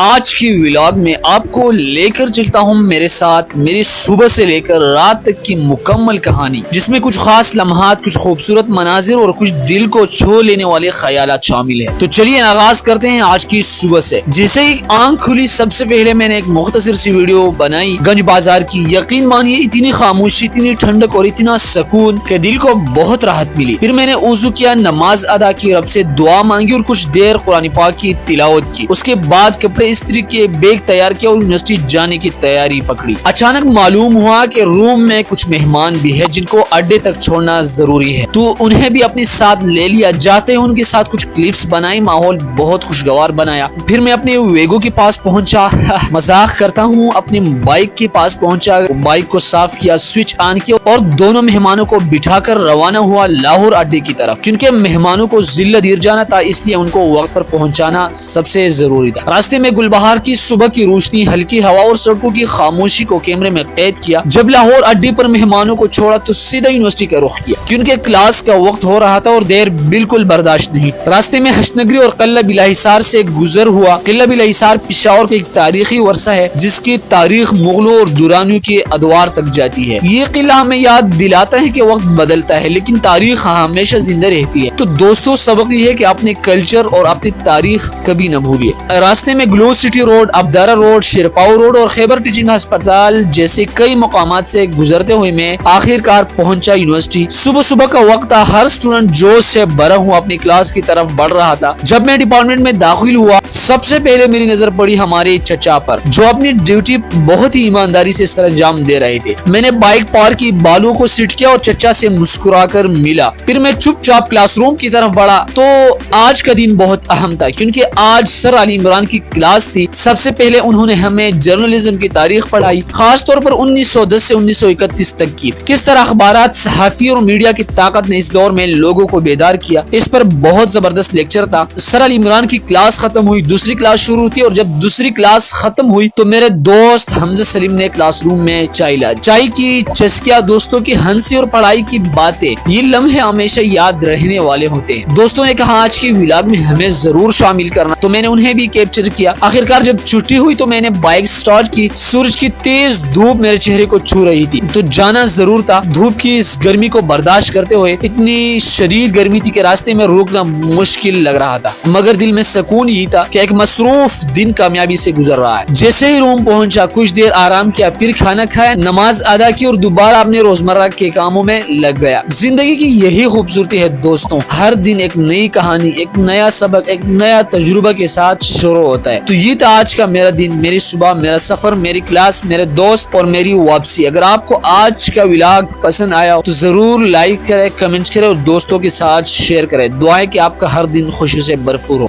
آج کی ولاگ میں آپ کو لے کر چلتا ہوں میرے ساتھ میری صبح سے لے کر رات تک کی مکمل کہانی، جس میں کچھ خاص لمحات، کچھ خوبصورت مناظر اور کچھ دل کو چھو لینے والے خیالات شامل ہیں۔ تو چلیے آغاز کرتے ہیں آج کی صبح سے۔ جیسے ہی آنکھ کھلی سب سے پہلے میں نے ایک مختصر سی ویڈیو بنائی گنج بازار کی۔ یقین مانیے اتنی خاموشی، اتنی ٹھنڈک اور اتنا سکون کہ دل کو بہت راحت ملی۔ پھر میں نے وضو کیا، نماز ادا کی، رب سے دعا مانگی اور کچھ دیر قرآن پاک کی تلاوت کی۔ اس کے بعد کپڑے استری کے، بیگ تیار کیا اور یونیورسٹی جانے کی تیاری پکڑی۔ اچانک معلوم ہوا کہ روم میں کچھ مہمان بھی ہیں جن کو اڈے تک چھوڑنا ضروری ہے، تو انہیں بھی اپنے ساتھ لے لیا۔ جاتے ان کے ساتھ کچھ کلپس بنائی، ماحول بہت خوشگوار بنایا۔ پھر میں اپنے ویگو کے پاس پہنچا، مذاق کرتا ہوں، اپنی بائک کے پاس پہنچا، بائک کو صاف کیا، سوئچ آن کیا اور دونوں مہمانوں کو بٹھا کر روانہ ہوا لاہور اڈے کی طرف، کیونکہ مہمانوں کو ضلع دیر جانا تھا، اس لیے ان کو وقت پر پہنچانا سب سے ضروری تھا۔ راستے میں گلبہار کی صبح کی روشنی، ہلکی ہوا اور سڑکوں کی خاموشی کو کیمرے میں قید کیا۔ جب لاہور اڈے پر مہمانوں کو چھوڑا تو سیدھا یونیورسٹی کا رخ کیا، کیونکہ کلاس کا وقت ہو رہا تھا اور دیر بالکل برداشت نہیں۔ راستے میں حشنگری اور قلعہ بلہ حصار سے گزر ہوا۔ قلعہ بلہ حصار پشاور کا ایک تاریخی ورثہ ہے جس کی تاریخ مغلوں اور دورانیوں کے ادوار تک جاتی ہے۔ یہ قلعہ ہمیں یاد دلاتا ہے کہ وقت بدلتا ہے لیکن تاریخ ہمیشہ زندہ رہتی ہے۔ تو دوستوں، سبق یہ ہے کہ اپنے کلچر اور اپنی تاریخ کبھی نہ بھولیے۔ راستے میں گلو city road, ابدارا road, Sherpao road اور خیبر ٹیچنگ ہسپتال جیسے کئی مقامات سے گزرتے ہوئے میں آخر کار پہنچا یونیورسٹی۔ صبح کا وقت تھا، ہر اسٹوڈنٹ جوش سے بھرا ہوا اپنی کلاس کی طرف بڑھ رہا تھا۔ جب میں ڈپارٹمنٹ میں داخل ہوا، سب سے پہلے میری نظر پڑی ہمارے چچا پر، جو اپنی ڈیوٹی بہت ہی ایمانداری سے سر انجام دے رہے تھے۔ میں نے بائک پارک کی، بالوں کو سیٹ کیا اور چچا سے مسکرا کر ملا۔ پھر میں چپ چاپ کلاس روم کی طرف بڑھا تو آج کا دن بہت اہم تھا، کیونکہ آج سر علی عمران کی کلاس تھی۔ سب سے پہلے انہوں نے ہمیں جرنلزم کی تاریخ پڑھائی، خاص طور پر 1910 سے 1931 تک کی، کس طرح اخبارات، صحافی اور میڈیا کی طاقت نے اس دور میں لوگوں کو بیدار کیا۔ اس پر بہت زبردست لیکچر تھا۔ سر علی عمران کی کلاس ختم ہوئی، دوسری کلاس شروع تھی اور جب دوسری کلاس ختم ہوئی تو میرے دوست حمزہ سلیم نے کلاس روم میں چائے لائی۔ چائے کی چسکیاں، دوستوں کی ہنسی اور پڑھائی کی باتیں، یہ لمحے ہمیشہ یاد رہنے والے ہوتے ہیں۔ دوستوں نے کہا آج کی ولاگ میں ہمیں ضرور شامل کرنا، تو میں نے انہیں بھی کیپچر کیا۔ آخرکار جب چھٹی ہوئی تو میں نے بائک سٹارٹ کی۔ سورج کی تیز دھوپ میرے چہرے کو چھو رہی تھی، تو جانا ضرور تھا۔ دھوپ کی اس گرمی کو برداشت کرتے ہوئے، اتنی شدید گرمی تھی کہ راستے میں روکنا مشکل لگ رہا تھا، مگر دل میں سکون یہی تھا کہ ایک مصروف دن کامیابی سے گزر رہا ہے۔ جیسے ہی روم پہنچا، کچھ دیر آرام کیا، پھر کھانا کھایا، نماز ادا کی اور دوبارہ اپنے روزمرہ کے کاموں میں لگ گیا۔ زندگی کی یہی خوبصورتی ہے دوستوں، ہر دن ایک نئی کہانی، ایک نیا سبق، ایک نیا تجربہ کے ساتھ شروع ہوتا ہے۔ تو یہ تھا آج کا میرا دن، میری صبح، میرا سفر، میری کلاس، میرے دوست اور میری واپسی۔ اگر آپ کو آج کا ولاگ پسند آیا ہو تو ضرور لائک کریں، کمنٹ کریں اور دوستوں کے ساتھ شیئر کریں۔ دعا ہے کہ آپ کا ہر دن خوشی سے بھرپور ہو۔